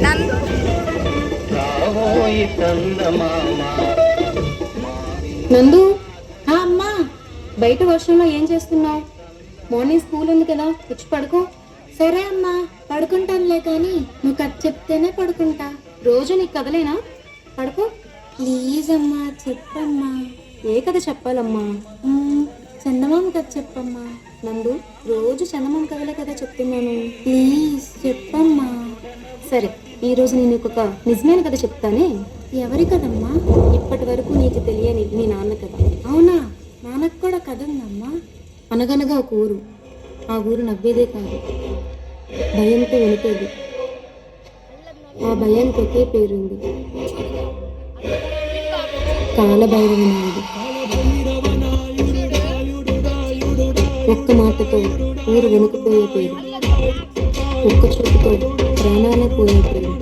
నందు నందు, అమ్మా, బయట వర్షంలో ఏం చేస్తున్నావు? మార్నింగ్ స్కూల్ ఉంది కదా, వచ్చి పడుకో. సరే అమ్మా, పడుకుంటానులే, కానీ నువ్వు కథ చెప్తేనే పడుకుంటా. రోజు నీకు కథలేనా? పడుకో. ప్లీజ్ అమ్మా, చెప్పమ్మా. ఏ కథ చెప్పాలమ్మా? చందమామ కథ చెప్పమ్మా. నందు, రోజు చందమామ కథలే కదా చెప్తున్నాను. ప్లీజ్ చెప్పమ్మా. సరే, ఈరోజు నేను ఒక నిజమైన కథ చెప్తానే. ఎవరి కదమ్మా? ఇప్పటి వరకు నీకు తెలియని నీ నాన్న కథ. అవునా? నాన్నకు కూడా కథ ఉందమ్మా. అనగనగా ఒక ఊరు. ఆ ఊరు నవ్వేదే కాదు, భయంతో వణికేది. ఆ భయానికి ఒకే పేరుంది, కాలభైరవనాయుడు. ఒక్క మాటతో ఊరు వెనుకపోయే పేరు, ఒక్క చూపుతో ప్రాణాలే పోయే పేరు.